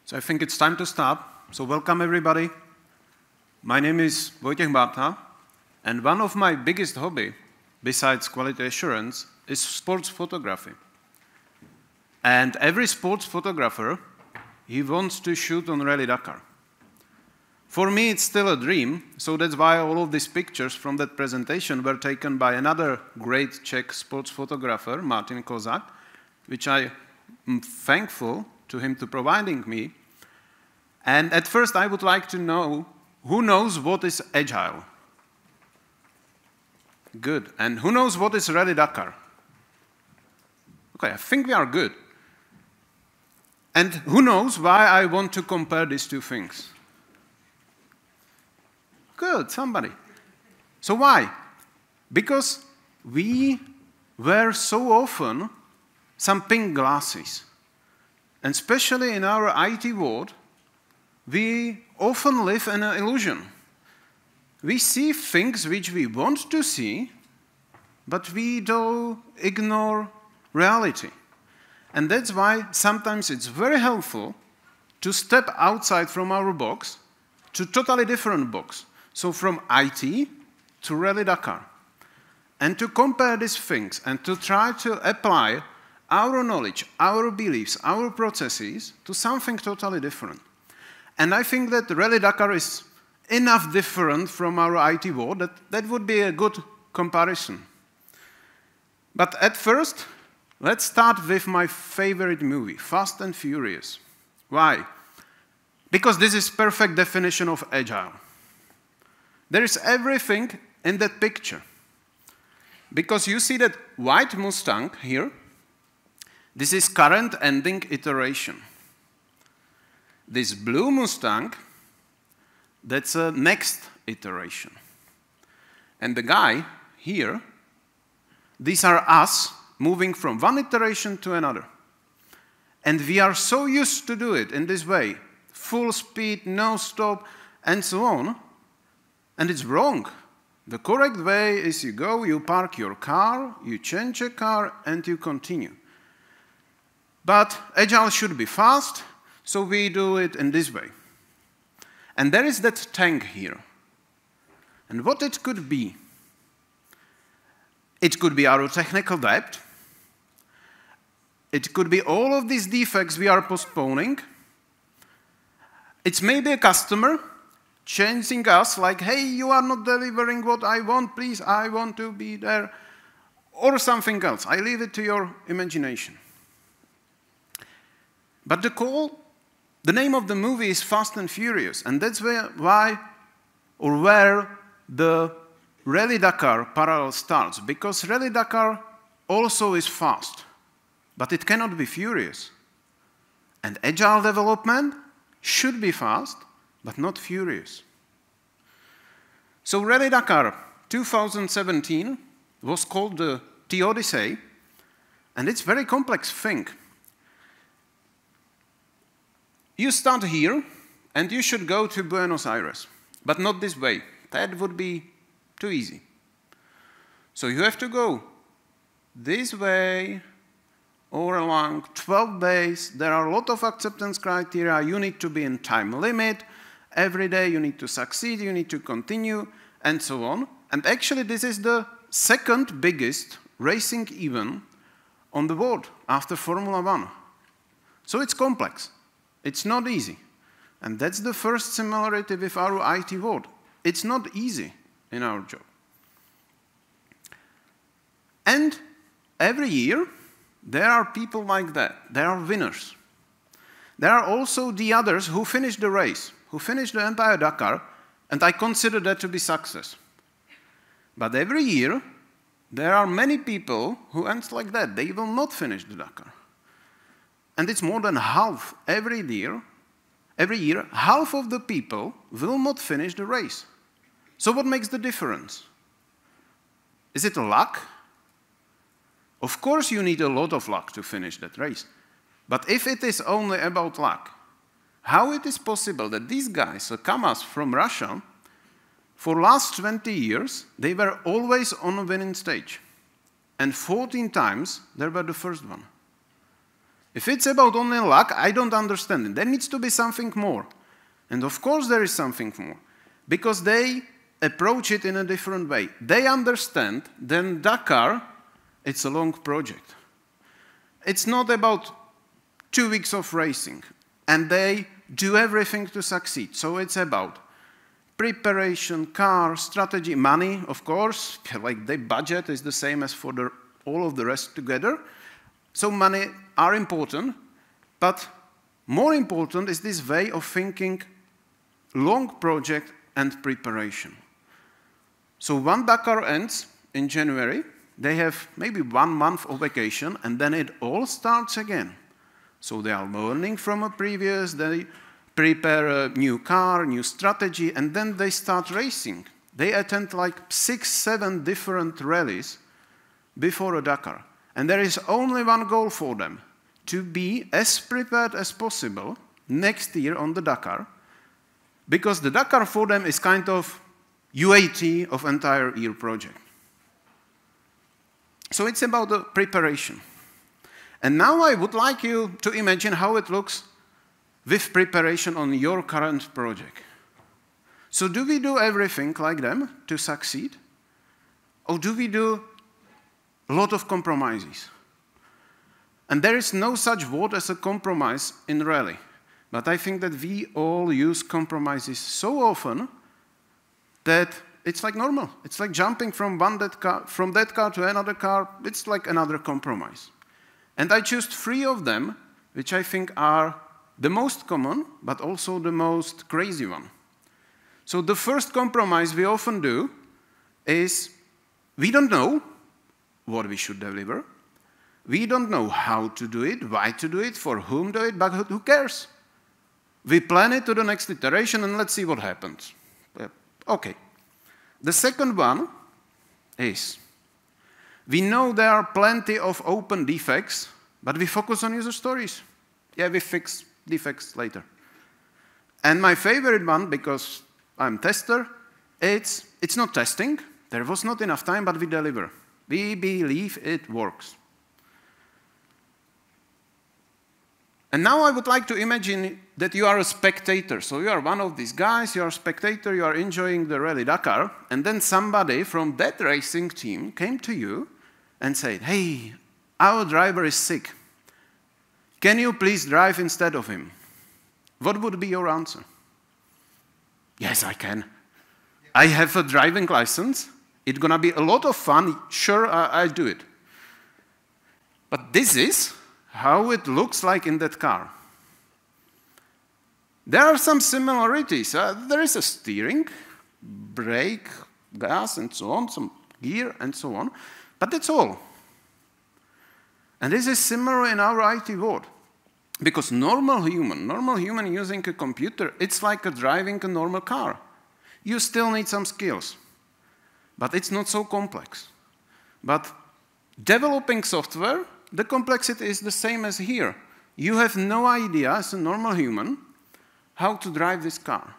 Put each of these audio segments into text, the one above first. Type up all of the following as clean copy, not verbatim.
So I think it's time to start. So welcome everybody. My name is Vojtech Barta, and one of my biggest hobby, besides quality assurance, is sports photography. And every sports photographer, he wants to shoot on Rally Dakar. For me, it's still a dream, so that's why all of these pictures from that presentation were taken by another great Czech sports photographer, Martin Kozak, which I am thankful to him to providing me. And at first, I would like to know, who knows what is Agile? Good. And who knows what is Rally Dakar? Okay, I think we are good. And who knows why I want to compare these two things? Good, somebody. So why? Because we wear so often some pink glasses. And especially in our IT world, we often live in an illusion. We see things which we want to see, but we do ignore reality. And that's why sometimes it's very helpful to step outside from our box to totally different box. So from IT to Rally Dakar. And to compare these things and to try to apply our knowledge, our beliefs, our processes to something totally different. And I think that Rally Dakar is enough different from our IT world that that would be a good comparison. But at first, let's start with my favorite movie, Fast and Furious. Why? Because this is perfect definition of Agile. There is everything in that picture. Because you see that white Mustang here, this is current ending iteration. This blue Mustang, that's a next iteration. And the guy here, these are us moving from one iteration to another. And we are so used to do it in this way, full speed, no stop, and so on. And it's wrong. The correct way is you go, you park your car, you change a car, and you continue. But Agile should be fast, so we do it in this way. And there is that tank here. And what it could be? It could be our technical debt. It could be all of these defects we are postponing. It's maybe a customer changing us like, hey, you are not delivering what I want, please, I want to be there. Or something else. I leave it to your imagination. But the name of the movie is Fast and Furious, and that's where the Rally Dakar parallel starts, because Rally Dakar also is fast, but it cannot be furious. And Agile development should be fast, but not furious. So Rally Dakar 2017 was called the Odyssey, and it's a very complex thing. You start here, and you should go to Buenos Aires, but not this way. That would be too easy. So you have to go this way, or along 12 days. There are a lot of acceptance criteria. You need to be in time limit. Every day you need to succeed, you need to continue, and so on. And actually, this is the second biggest racing event on the world after Formula 1. So it's complex. It's not easy. And that's the first similarity with our IT world. It's not easy in our job. And every year, there are people like that. There are winners. There are also the others who finish the race, who finish the entire Dakar, and I consider that to be success. But every year, there are many people who end like that. They will not finish the Dakar. And it's more than half every year, half of the people will not finish the race. So what makes the difference? Is it luck? Of course you need a lot of luck to finish that race. But if it is only about luck, how it is possible that these guys, the Kamas from Russia, for last 20 years, they were always on a winning stage. And 14 times, they were the first one. If it's about only luck, I don't understand it. There needs to be something more. And of course there is something more, because they approach it in a different way. They understand that Dakar, it's a long project. It's not about 2 weeks of racing, and they do everything to succeed. So it's about preparation, car, strategy, money, of course. Like the budget is the same as for all of the rest together. So money are important, but more important is this way of thinking long project and preparation. So when Dakar ends in January, they have maybe 1 month of vacation, and then it all starts again. So they are learning from a previous, they prepare a new car, new strategy, and then they start racing. They attend like 6, 7 different rallies before a Dakar. And there is only one goal for them, to be as prepared as possible next year on the Dakar, because the Dakar for them is kind of UAT of entire year project. So it's about the preparation. And now I would like you to imagine how it looks with preparation on your current project. So do we do everything like them to succeed? Or do we do a lot of compromises? And there is no such word as a compromise in rally. But I think that we all use compromises so often that it's like normal. It's like jumping from that car to another car. It's like another compromise. And I chose 3 of them, which I think are the most common, but also the most crazy one. So the first compromise we often do is we don't know what we should deliver. We don't know how to do it, why to do it, for whom to do it, but who cares? We plan it to the next iteration and let's see what happens. Okay. The second one is we know there are plenty of open defects, but we focus on user stories. Yeah, we fix defects later. And my favorite one, because I'm a tester, it's not testing. There was not enough time, but we deliver. We believe it works. And now I would like to imagine that you are a spectator. So you are one of these guys, you are a spectator, you are enjoying the Rally Dakar, and then somebody from that racing team came to you and said, hey, our driver is sick. Can you please drive instead of him? What would be your answer? Yes, I can. I have a driving license. It's going to be a lot of fun. Sure, I'll do it. But this is how it looks like in that car. There are some similarities. There is a steering, brake, gas, and so on, some gear, and so on. But that's all. And this is similar in our IT world. Because normal human using a computer, it's like driving a normal car. You still need some skills. But it's not so complex. But developing software, the complexity is the same as here. You have no idea, as a normal human, how to drive this car.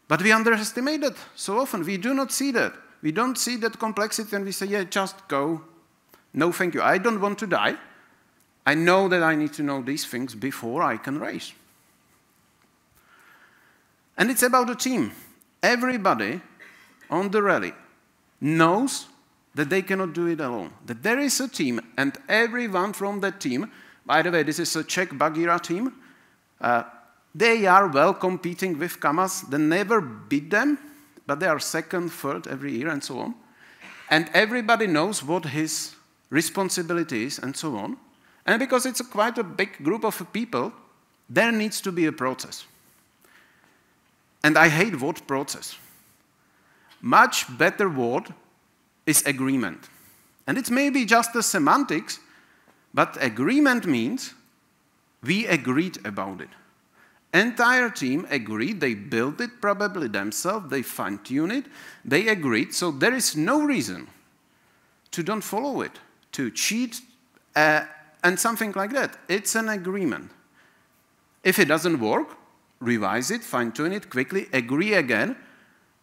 But we underestimate it so often. We do not see that. We don't see that complexity and we say, yeah, just go. No, thank you. I don't want to die. I know that I need to know these things before I can race. And it's about a team. Everybody on the rally knows that they cannot do it alone. That there is a team, and everyone from that team, by the way, this is a Czech Bagheera team, they are well competing with Kamaz. They never beat them, but they are second, third every year, and so on. And everybody knows what his responsibility is, and so on. And because it's quite a big group of people, there needs to be a process. And I hate word process. Much better word is agreement. And it's maybe just the semantics, but agreement means we agreed about it. Entire team agreed, they built it probably themselves, they fine-tuned it, they agreed, so there is no reason to don't follow it, to cheat, and something like that. It's an agreement. If it doesn't work, revise it, fine-tune it quickly, agree again,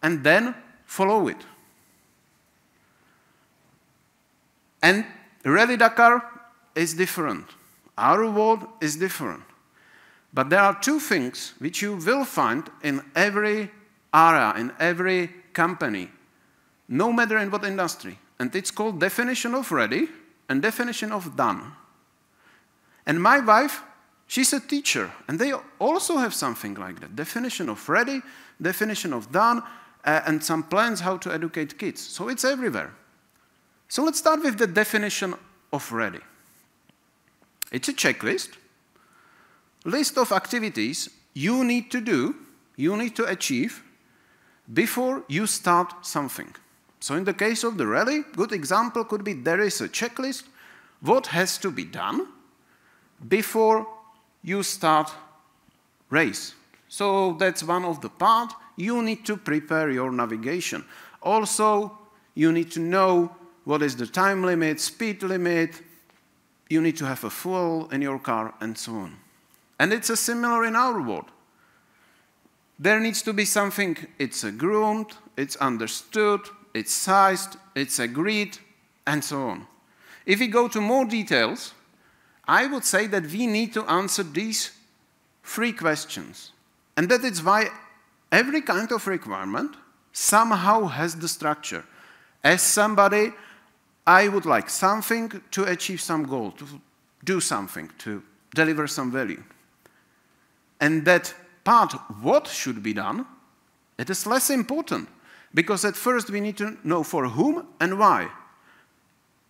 and then follow it. And Rally Dakar is different. Our world is different. But there are two things which you will find in every area, in every company, no matter in what industry. And it's called definition of ready and definition of done. And my wife, she's a teacher, and they also have something like that. Definition of ready, definition of done, and some plans how to educate kids. So it's everywhere. So let's start with the definition of ready. It's a checklist, list of activities you need to do, you need to achieve before you start something. So in the case of the rally, good example could be there is a checklist, what has to be done before you start race. So that's one of the part. You need to prepare your navigation. Also, you need to know what is the time limit, speed limit. You need to have a fuel in your car, and so on. And it's similar in our world. There needs to be something, it's groomed, it's understood, it's sized, it's agreed, and so on. If we go to more details, I would say that we need to answer these three questions. And that is why every kind of requirement somehow has the structure. As somebody, I would like something to achieve some goal, to do something, to deliver some value. And that part, what should be done, it is less important. Because at first we need to know for whom and why.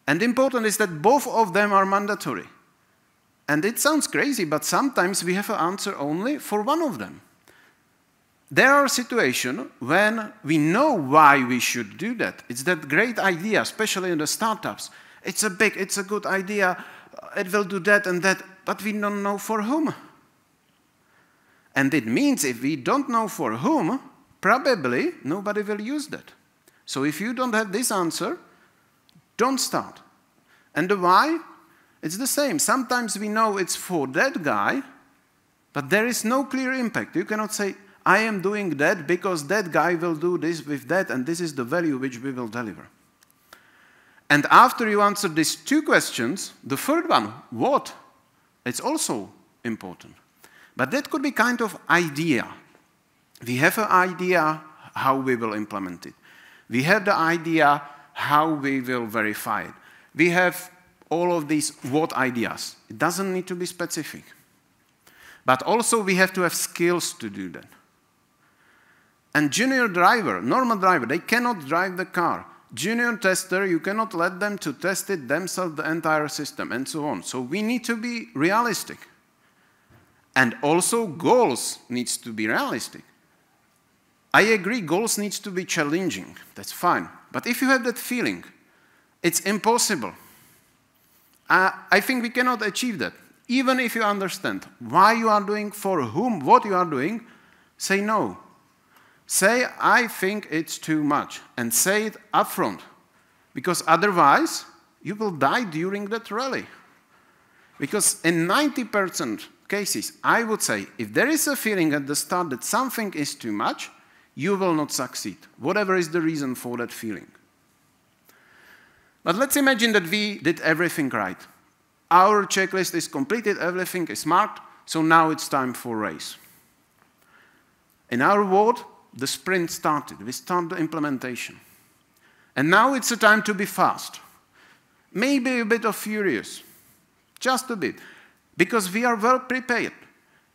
And important is that both of them are mandatory. And it sounds crazy, but sometimes we have an answer only for one of them. There are situations when we know why we should do that. It's that great idea, especially in the startups. It's a good idea, it will do that and that, but we don't know for whom. And it means if we don't know for whom, probably nobody will use that. So if you don't have this answer, don't start. And the why? It's the same. Sometimes we know it's for that guy, but there is no clear impact. You cannot say, I am doing that because that guy will do this with that, and this is the value which we will deliver. And after you answer these two questions, the third one, what? It's also important. But that could be kind of idea. We have an idea how we will implement it. We have the idea how we will verify it. We have all of these what ideas. It doesn't need to be specific. But also we have to have skills to do that. And junior driver, normal driver, they cannot drive the car. Junior tester, you cannot let them to test it themselves, the entire system, and so on. So we need to be realistic. And also goals needs to be realistic. I agree, goals needs to be challenging. That's fine. But if you have that feeling, it's impossible. I think we cannot achieve that. Even if you understand why you are doing, for whom, what you are doing, say no. Say, I think it's too much. And say it upfront. Because otherwise, you will die during that rally. Because in 90% cases, I would say, if there is a feeling at the start that something is too much, you will not succeed, whatever is the reason for that feeling. But let's imagine that we did everything right. Our checklist is completed, everything is marked, so now it's time for race. In our world, the sprint started. We start the implementation. And now it's a time to be fast. Maybe a bit of furious. Just a bit. Because we are well prepared.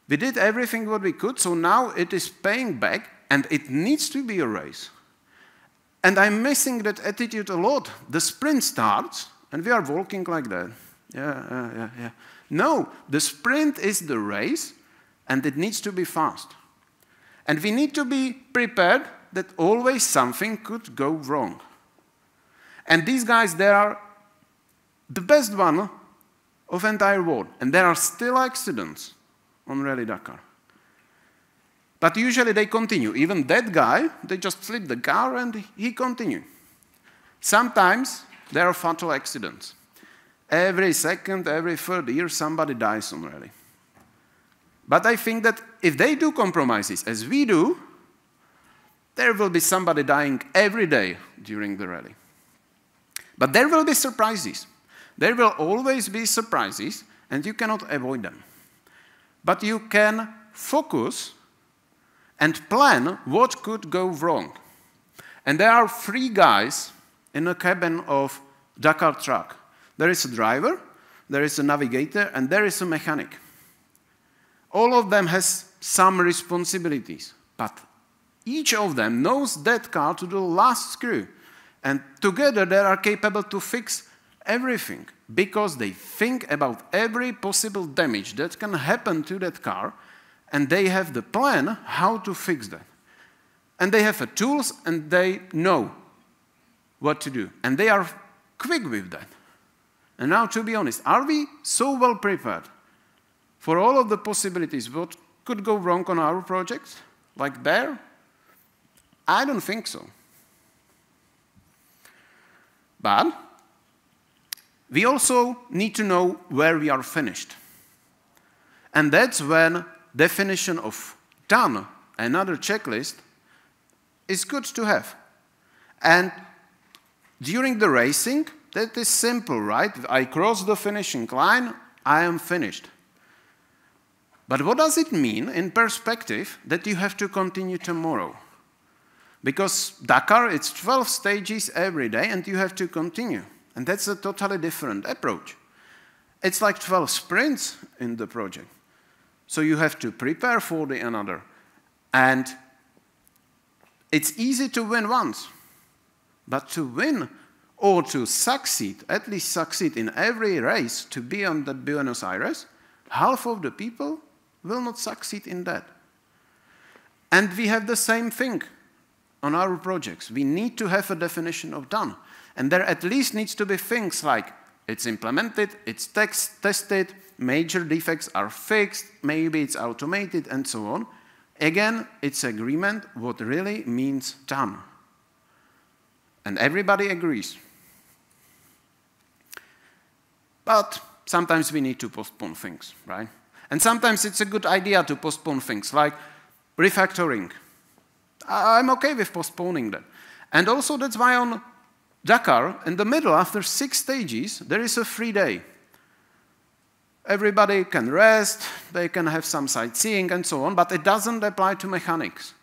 We did everything what we could, so now it is paying back, and it needs to be a race. And I'm missing that attitude a lot. The sprint starts, and we are walking like that. Yeah. No, the sprint is the race, and it needs to be fast. And we need to be prepared that always something could go wrong. And these guys, they are the best one of the entire world. And there are still accidents on Rally Dakar. But usually they continue. Even that guy, they just flip the car and he continues. Sometimes there are fatal accidents. Every second, every third year, somebody dies on rally. But I think that if they do compromises, as we do, there will be somebody dying every day during the rally. But there will be surprises. There will always be surprises, and you cannot avoid them. But you can focus and plan what could go wrong. And there are 3 guys in a cabin of Dakar truck. There is a driver, there is a navigator, and there is a mechanic. All of them has some responsibilities, but each of them knows that car to the last screw. And together they are capable to fix everything because they think about every possible damage that can happen to that car, and they have the plan how to fix that. And they have the tools, and they know what to do. And they are quick with that. And now, to be honest, are we so well prepared for all of the possibilities what could go wrong on our projects, like there? I don't think so. But we also need to know where we are finished. And that's when definition of done, another checklist, is good to have. And during the racing, that is simple, right? I cross the finishing line, I am finished. But what does it mean in perspective that you have to continue tomorrow? Because Dakar, it's 12 stages every day, and you have to continue. And that's a totally different approach. It's like 12 sprints in the project. So you have to prepare for the another. And it's easy to win once. But to win or to succeed, at least succeed in every race to be on that Buenos Aires, half of the people will not succeed in that. And we have the same thing on our projects. We need to have a definition of done. And there at least needs to be things like it's implemented, it's tested, major defects are fixed, maybe it's automated, and so on. Again, it's agreement what really means done. And everybody agrees. But sometimes we need to postpone things, right? And sometimes it's a good idea to postpone things, like refactoring. I'm okay with postponing that. And also that's why on Dakar, in the middle, after 6 stages, there is a free day. Everybody can rest, they can have some sightseeing and so on, but it doesn't apply to mechanics.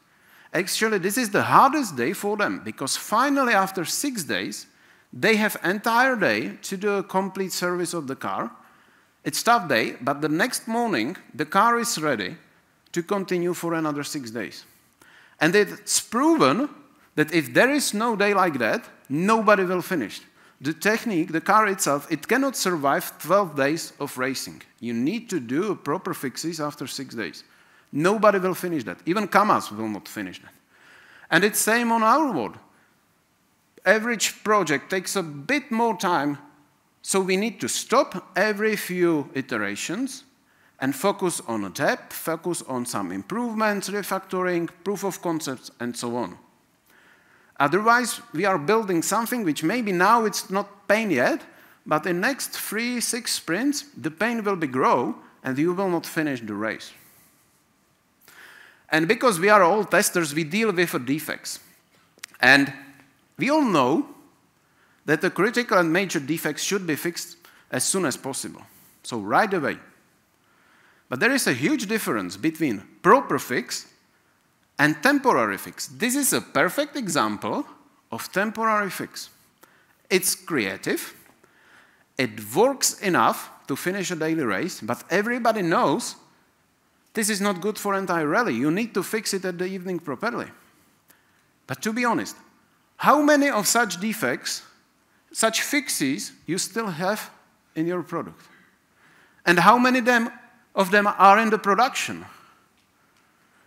Actually, this is the hardest day for them, because finally, after 6 days, they have entire day to do a complete service of the car. It's tough day, but the next morning, the car is ready to continue for another 6 days. And it's proven that if there is no day like that, nobody will finish. The technique, the car itself, it cannot survive 12 days of racing. You need to do proper fixes after 6 days. Nobody will finish that. Even Kamas will not finish that. And it's same on our world. Average project takes a bit more time, so we need to stop every few iterations and focus on a depth, focus on some improvements, refactoring, proof of concepts, and so on. Otherwise, we are building something which maybe now it's not pain yet, but in next 3-6 sprints, the pain will be grow, and you will not finish the race. And because we are all testers, we deal with the defects. And we all know that the critical and major defects should be fixed as soon as possible, so right away. But there is a huge difference between proper fix and temporary fix. This is a perfect example of temporary fix. It's creative, it works enough to finish a daily race, but everybody knows this is not good for entire rally. You need to fix it at the evening properly. But to be honest, how many of such defects, such fixes, you still have in your product? And how many of them are in the production?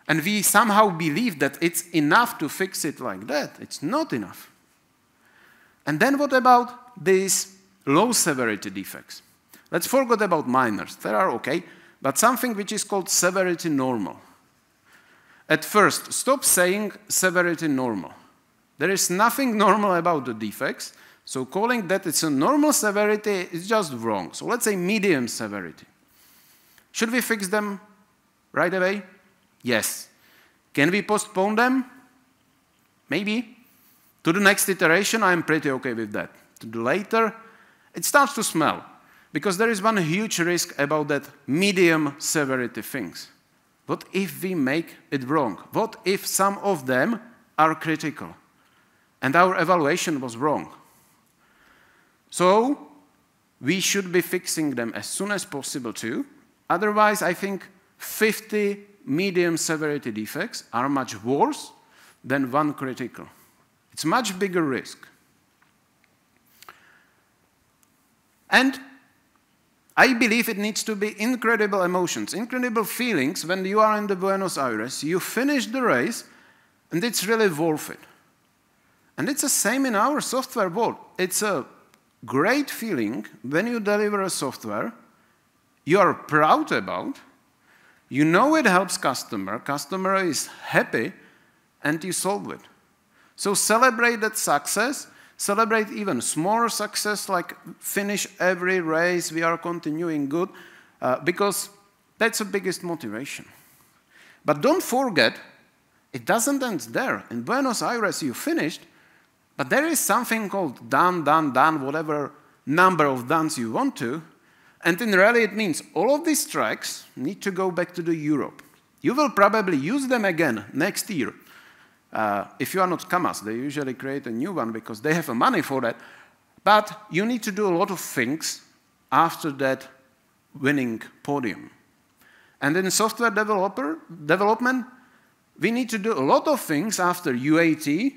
And we somehow believe that it's enough to fix it like that. It's not enough. And then what about these low severity defects? Let's forget about minors. They are okay. But something which is called severity normal. At first, stop saying severity normal. There is nothing normal about the defects, so calling that it's a normal severity is just wrong. So let's say medium severity. Should we fix them right away? Yes. Can we postpone them? Maybe. To the next iteration, I'm pretty okay with that. To the later, it starts to smell. Because there is one huge risk about that medium severity things. What if we make it wrong? What if some of them are critical and our evaluation was wrong? So we should be fixing them as soon as possible too. Otherwise, I think 50 medium severity defects are much worse than one critical. It's a much bigger risk. And I believe it needs to be incredible emotions, incredible feelings when you are in the Buenos Aires, you finish the race, and it's really worth it. And it's the same in our software world. It's a great feeling when you deliver a software you are proud about, you know it helps customer is happy, and you solve it. So celebrate that success, celebrate even smaller success, like finish every race, we are continuing good, because that's the biggest motivation. But don't forget, it doesn't end there. In Buenos Aires you finished, but there is something called done, whatever number of dones you want to, and in rally it means all of these tracks need to go back to the Europe. You will probably use them again next year. If you are not Kamas, they usually create a new one because they have money for that. But you need to do a lot of things after that winning podium. And in software development, we need to do a lot of things after UAT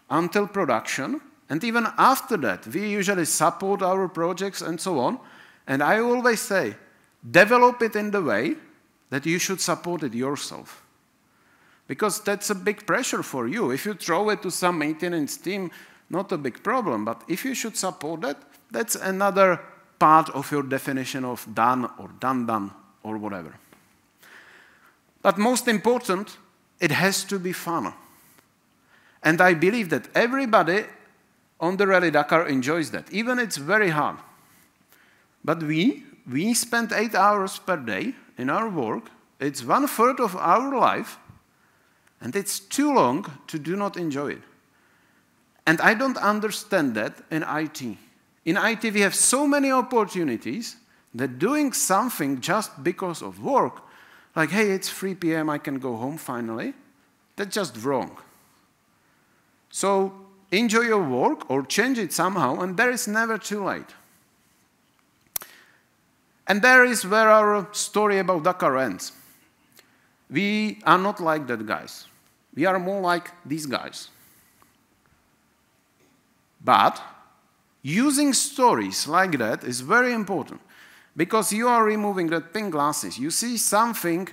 until production. And even after that, we usually support our projects and so on. And I always say, develop it in the way that you should support it yourself. Because that's a big pressure for you. If you throw it to some maintenance team, not a big problem. But if you should support that, that's another part of your definition of done or done or whatever. But most important, it has to be fun. And I believe that everybody on the Rally Dakar enjoys that, even it's very hard. But we spend 8 hours per day in our work. It's 1/3 of our life. And it's too long to do not enjoy it. And I don't understand that in IT. In IT, we have so many opportunities that doing something just because of work, like, hey, it's 3 p.m., I can go home finally, that's just wrong. So enjoy your work or change it somehow, and there is never too late. And there is where our story about Dakar ends. We are not like that, guys. We are more like these guys. But using stories like that is very important because you are removing the pink glasses. You see something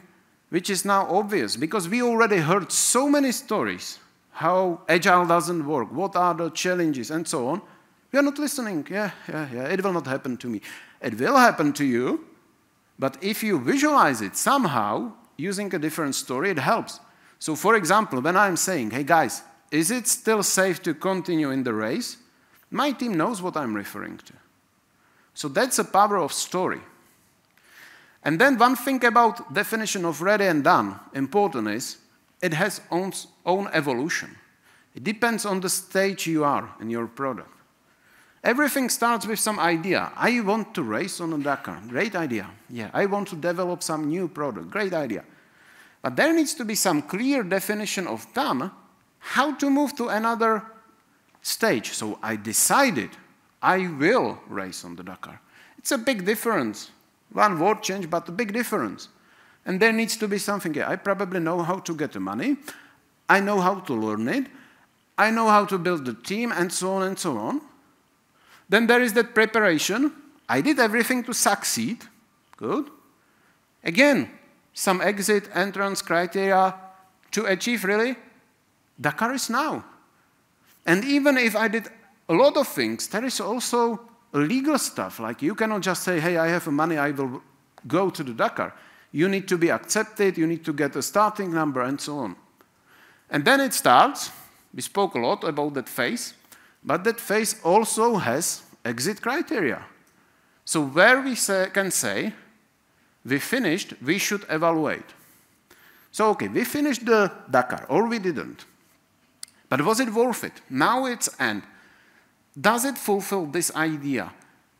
which is now obvious because we already heard so many stories how Agile doesn't work, what are the challenges, and so on. We are not listening. Yeah, it will not happen to me. It will happen to you, but if you visualize it somehow, using a different story, it helps. So for example, when I'm saying, hey guys, is it still safe to continue in the race? My team knows what I'm referring to. So that's the power of story. And then one thing about definition of ready and done, important is, it has own evolution. It depends on the stage you are in your product. Everything starts with some idea. I want to race on a Dakar. Great idea. Yeah, I want to develop some new product. Great idea. But there needs to be some clear definition of done, how to move to another stage. So I decided I will race on the Dakar. It's a big difference. One word change, but a big difference. And there needs to be something. I probably know how to get the money. I know how to learn it. I know how to build the team, and so on and so on. Then there is that preparation. I did everything to succeed. Good. Again, some exit entrance criteria to achieve really. Dakar is now. And even if I did a lot of things, there is also legal stuff. Like you cannot just say, hey, I have money, I will go to the Dakar. You need to be accepted, you need to get a starting number, and so on. And then it starts. We spoke a lot about that phase. But that phase also has exit criteria. So where we can say, we finished, we should evaluate. So, okay, we finished the Dakar, or we didn't. But was it worth it? Now it's end. Does it fulfill this idea?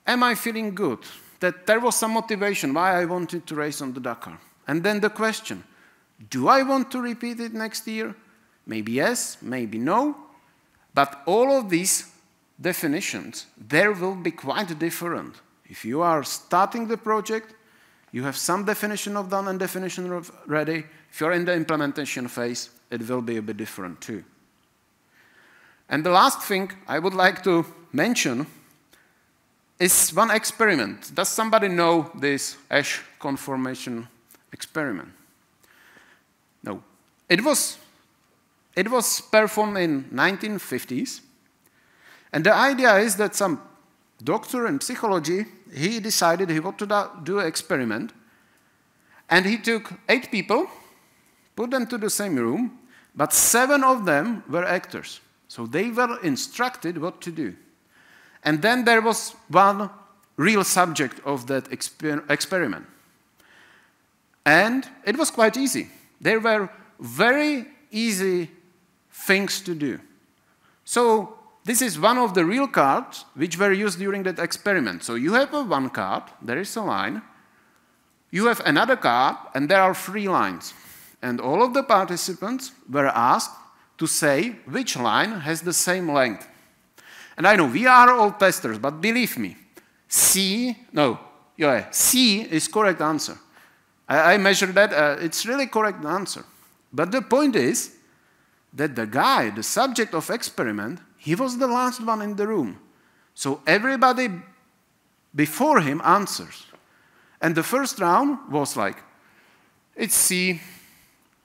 Am I feeling good? that there was some motivation why I wanted to race on the Dakar. And then the question, do I want to repeat it next year? Maybe yes, maybe no. But all of these definitions, there will be quite different. If you are starting the project, you have some definition of done and definition of ready. If you're in the implementation phase, it will be a bit different too. And the last thing I would like to mention is one experiment. Does somebody know this ash conformation experiment? No. It was performed in 1950s. And the idea is that some doctor in psychology, he decided he wanted to do an experiment. And he took 8 people, put them to the same room, but 7 of them were actors. So they were instructed what to do. And then there was one real subject of that experiment. And it was quite easy. There were very easy things to do. So this is one of the real cards which were used during that experiment. So you have one card, there is a line. You have another card, and there are 3 lines. And all of the participants were asked to say which line has the same length. And I know we are all testers, but believe me, C is correct answer. I measured that, it's really correct answer. But the point is that the guy, the subject of experiment, he was the last one in the room. So everybody before him answers. And the first round was like, it's C,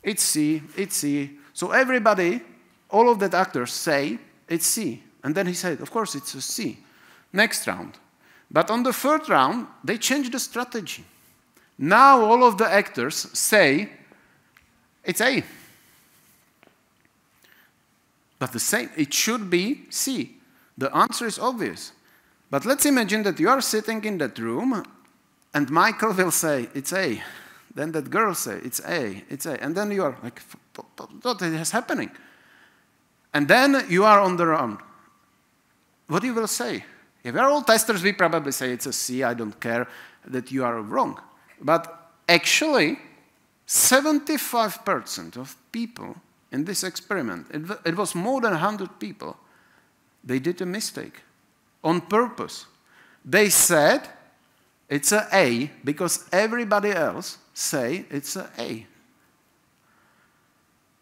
it's C, it's C. So everybody, all of the actors say, it's C. And then he said, of course, it's a C. Next round. But on the 3rd round, they changed the strategy. Now all of the actors say, it's A. But the same, it should be C. The answer is obvious. But let's imagine that you are sitting in that room, and Michael will say, it's A. Then that girl say, it's A, it's A. And then you are like, what is happening? And then you are on the round. What you will say? If we are all testers, we probably say it's a C, I don't care that you are wrong. But actually, 75% of people in this experiment, it was more than 100 people, they did a mistake on purpose. They said it's an A because everybody else say it's an A.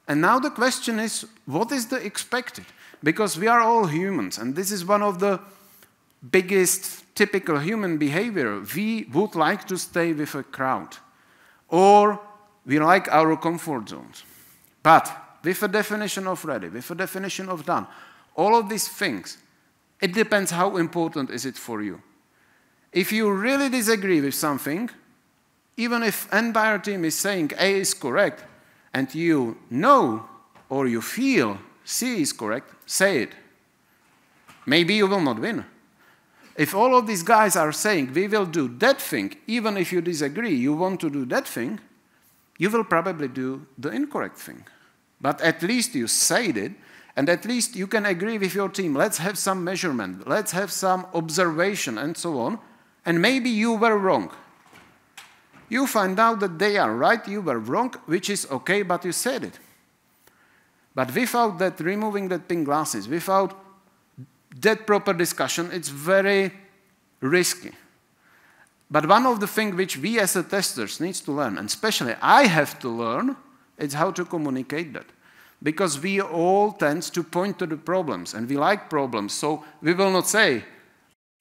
And now the question is, what is the expected? Because we are all humans, and this is one of the biggest typical human behavior. We would like to stay with a crowd, or we like our comfort zones. But with a definition of ready, with a definition of done, all of these things, it depends how important is it for you. If you really disagree with something, even if entire team is saying A is correct, and you know or you feel C is correct, say it. Maybe you will not win. If all of these guys are saying we will do that thing, even if you disagree, you want to do that thing, you will probably do the incorrect thing. But at least you said it, and at least you can agree with your team. Let's have some measurement, let's have some observation, and so on. And maybe you were wrong. You find out that they are right, you were wrong, which is okay, but you said it. But without that, removing that pink glasses, without that proper discussion, it's very risky. But one of the things which we as a testers need to learn, and especially I have to learn, is how to communicate that. Because we all tend to point to the problems, and we like problems, so we will not say.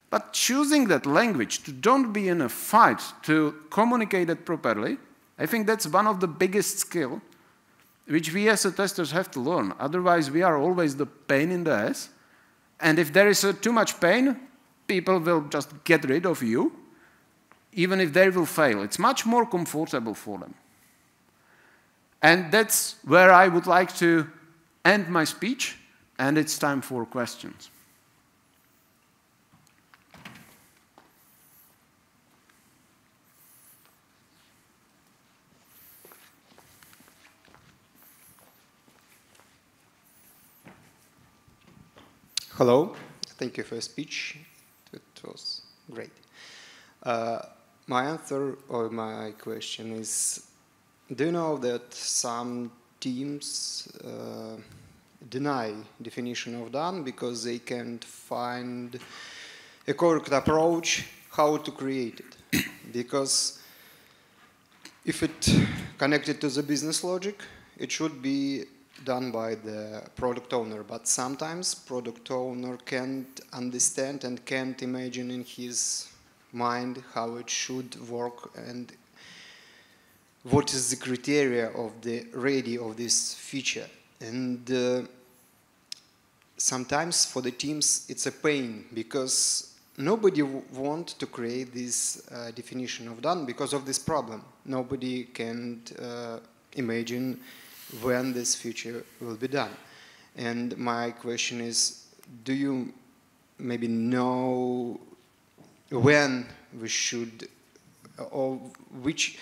But choosing that language, to don't be in a fight, to communicate it properly, I think that's one of the biggest skills which we as a testers have to learn. Otherwise, we are always the pain in the ass. And if there is too much pain, people will just get rid of you, even if they will fail. It's much more comfortable for them. And that's where I would like to end my speech, and it's time for questions. Hello, thank you for your speech. It was great. My answer or my question is, do you know that some teams deny definition of done because they can't find a correct approach how to create it? Because if it connected to the business logic, it should be done by the product owner, but sometimes product owner can't understand and can't imagine in his mind how it should work and what is the criteria of the ready of this feature. And sometimes for the teams it's a pain because nobody wants to create this definition of done because of this problem. Nobody can imagine when this feature will be done. And my question is, do you maybe know when we should, or which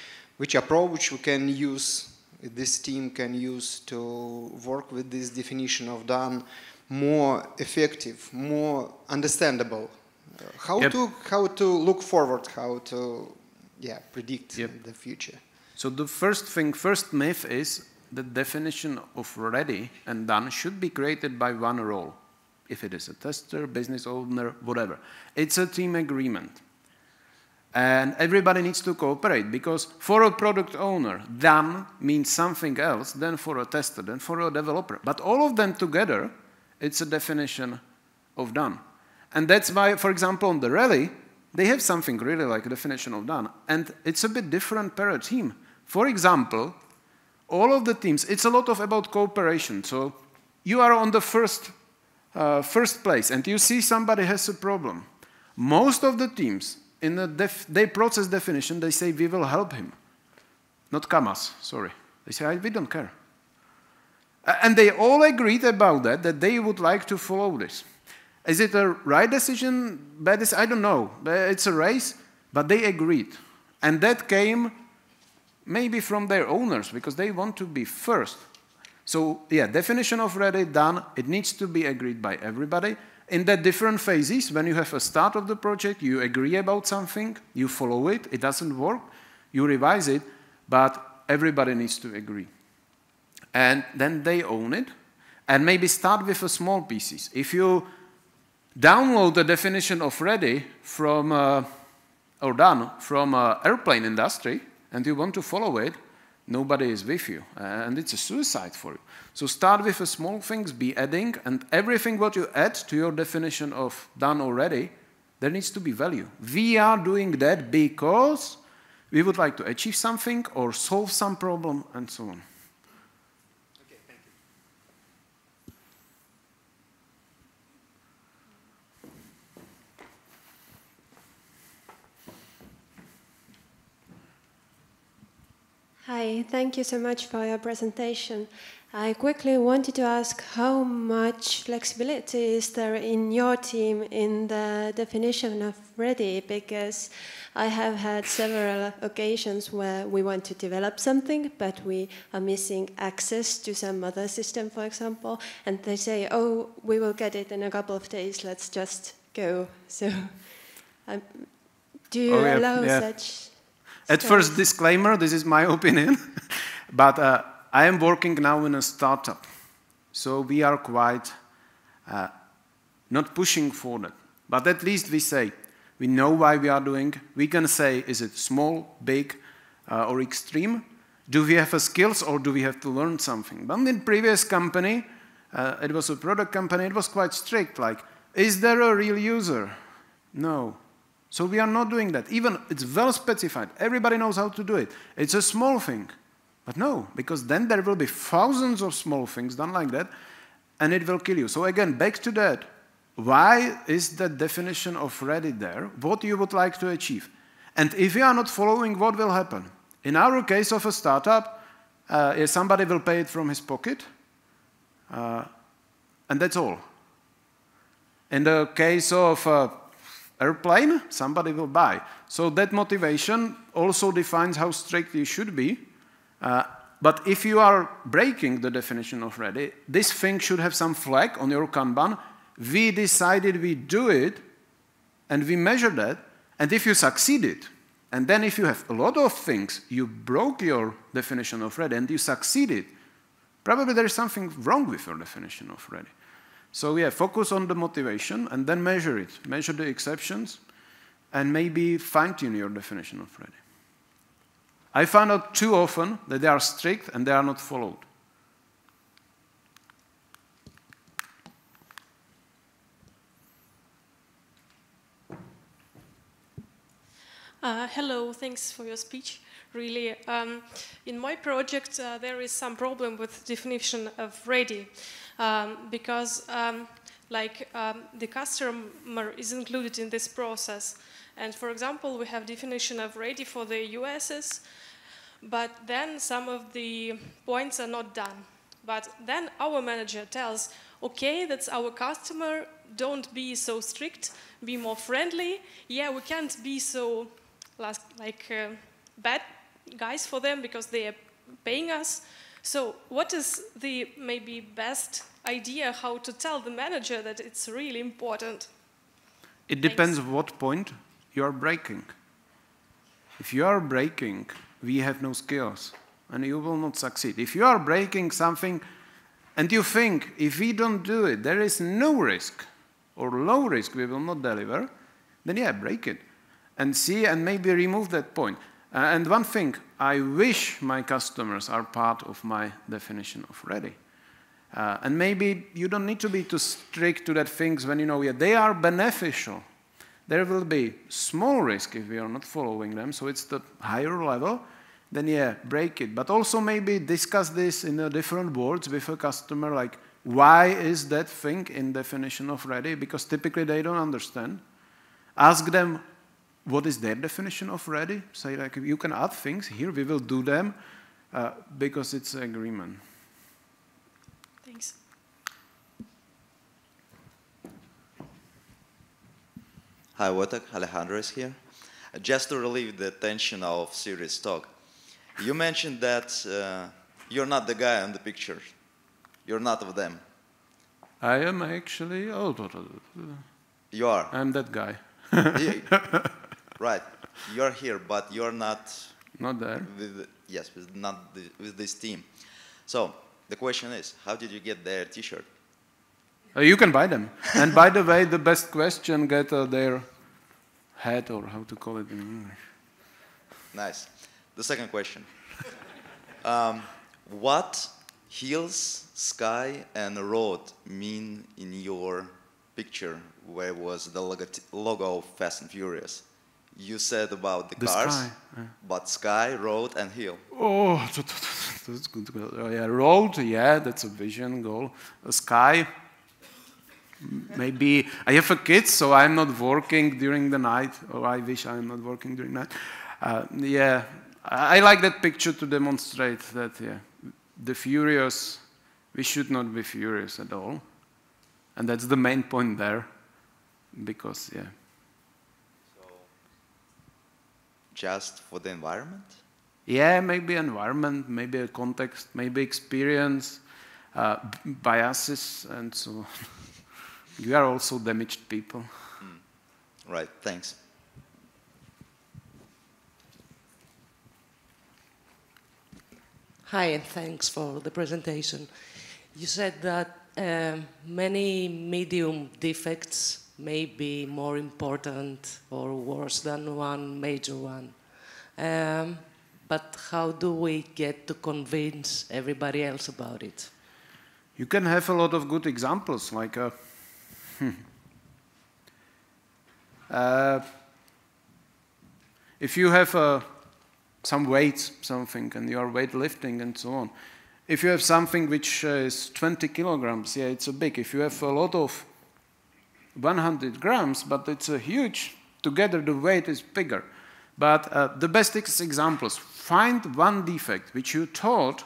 approach we can use, this team can use to work with this definition of done more effective, more understandable? How to look forward, how to predict the future? So the first myth is the definition of ready and done should be created by one role. If it is a tester, business owner, whatever. It's a team agreement. And everybody needs to cooperate because for a product owner, done means something else than for a tester, than for a developer. But all of them together, it's a definition of done. And that's why, for example, on the rally, they have something really like a definition of done. And it's a bit different per team. For example, all of the teams, it's a lot about cooperation. So you are on the first place and you see somebody has a problem. Most of the teams, in their process definition, they say, we will help him. Not Kamas, sorry. They say, we don't care. And they all agreed about that they would like to follow this. Is it a right decision, bad decision? I don't know. It's a race, but they agreed. And that came maybe from their owners, because they want to be first. So, yeah, definition of ready, done, it needs to be agreed by everybody. In the different phases, when you have a start of the project, you agree about something, you follow it, it doesn't work, you revise it, but everybody needs to agree. And then they own it, and maybe start with a small pieces. If you download the definition of ready from, or done from airplane industry, and you want to follow it, nobody is with you, and it's a suicide for you. So start with the small things, be adding, and everything what you add to your definition of done already, there needs to be value. We are doing that because we would like to achieve something or solve some problem and so on. Okay, thank you. Hi, thank you so much for your presentation. I quickly wanted to ask how much flexibility is there in your team in the definition of ready, because I have had several occasions where we want to develop something, but we are missing access to some other system, for example, and they say, oh, we will get it in a couple of days, let's just go. So do you allow such? At first, disclaimer, this is my opinion, but I am working now in a startup, so we are quite not pushing for that. But at least we say, we know why we are doing. We can say, is it small, big, or extreme? Do we have skills, or do we have to learn something? But in previous company, it was a product company, it was quite strict, like, is there a real user? No. So we are not doing that. Even it's well specified. Everybody knows how to do it. It's a small thing. But no, because then there will be thousands of small things done like that, and it will kill you. So again, back to that. Why is the definition of ready there? What you would like to achieve? And if you are not following, what will happen? In our case of a startup, somebody will pay it from his pocket, and that's all. In the case of airplane, somebody will buy. So that motivation also defines how strict you should be. But if you are breaking the definition of ready, this thing should have some flag on your Kanban. We decided we do it, and we measure that, And if you succeeded, and then if you have a lot of things, you broke your definition of ready and you succeeded, probably there is something wrong with your definition of ready. So yeah, focus on the motivation and then measure it. Measure the exceptions and maybe fine-tune your definition of ready. I found out too often that they are strict and they are not followed. Hello, thanks for your speech. Really, in my project, there is some problem with definition of ready because the customer is included in this process. And for example, we have definition of ready for the USs, but then some of the points are not done. But then our manager tells, okay, that's our customer, don't be so strict, be more friendly. Yeah, we can't be so bad guys for them because they are paying us. So what is the maybe best idea how to tell the manager that it's really important? It depends on what point you are breaking. If you are breaking, we have no skills and you will not succeed. If you are breaking something and you think if we don't do it, there is no risk or low risk we will not deliver, then yeah, break it. And see, and maybe remove that point. And one thing, I wish my customers are part of my definition of ready. And maybe you don't need to be too strict to that things when you know they are beneficial. There will be small risk if we are not following them, so it's the higher level, then yeah, break it. But also maybe discuss this in a different words with a customer, like why is that thing in definition of ready? Because typically they don't understand. Ask them, what is their definition of ready? Say like, you can add things here, we will do them because it's an agreement. Thanks. Hi, Vojtech, Alejandro is here. Just to relieve the tension of serious talk, you mentioned that you're not the guy on the picture. You're not of them. I am actually, You are. I'm that guy. Right, you're here, but you're not. Not there. Yes, with this team. So the question is, how did you get their T-shirt? You can buy them. And by the way, the best question get their hat, or how to call it in English. Nice. The second question. What hills, sky, and road mean in your picture where was the logo of Fast and Furious? You said about the cars, sky, but sky, road, and hill. Oh, that's good. Yeah, road, yeah, that's a vision goal. Sky, maybe I have a kid, so I'm not working during the night, or I wish I'm not working during night. Yeah, I like that picture to demonstrate that, yeah, the furious, we should not be furious at all. And that's the main point there, because, yeah. So, just for the environment? Yeah, maybe environment, maybe a context, maybe experience, biases, and so on. You are also damaged people. Right, thanks. Hi, and thanks for the presentation. You said that many medium defects may be more important or worse than one major one. But how do we get to convince everybody else about it? You can have a lot of good examples, like if you have some weights, something, and you are weightlifting and so on. If you have something which is 20 kilograms, yeah, it's a big. If you have a lot of 100 grams, but it's a huge, together the weight is bigger. But the best examples, find one defect which you thought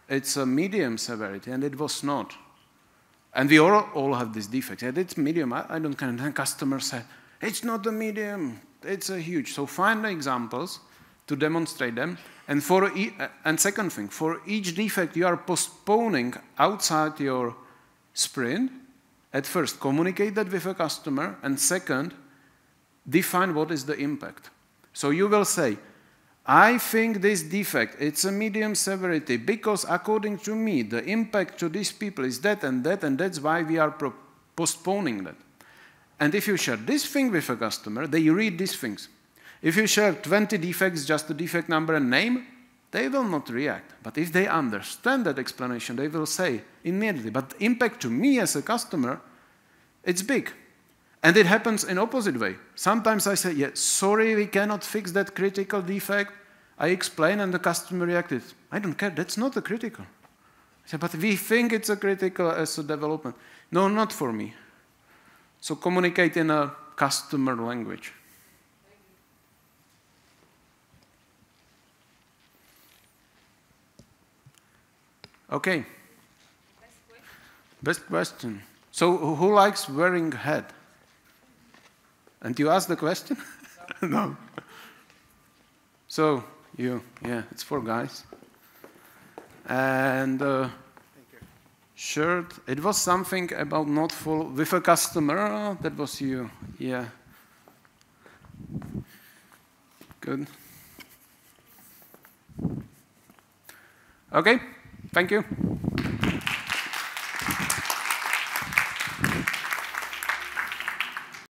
it's a medium severity, and it was not. And we all have this defect. Yeah, it's medium. I don't care. And then customers say, it's not a medium, it's a huge. So find the examples to demonstrate them. And second thing, for each defect you are postponing outside your sprint, at first communicate that with a customer, and second, define what is the impact. So you will say, I think this defect, it's a medium severity, because according to me, the impact to these people is that, and that's why we are postponing that. And if you share this thing with a customer, they read these things. If you share 20 defects, just the defect number and name, they will not react. But if they understand that explanation, they will say immediately, but the impact to me as a customer, it's big. And it happens in opposite way. Sometimes I say, yeah, sorry, we cannot fix that critical defect. I explain and the customer reacted. I don't care, that's not a critical. I say, but we think it's a critical as a development. No, not for me. So communicate in a customer language. Okay. Best question. So who likes wearing a hat? And you ask the question? No. So you, yeah, it's for guys. And shirt, it was something about not full with a customer. That was you, yeah. Good. Okay, thank you.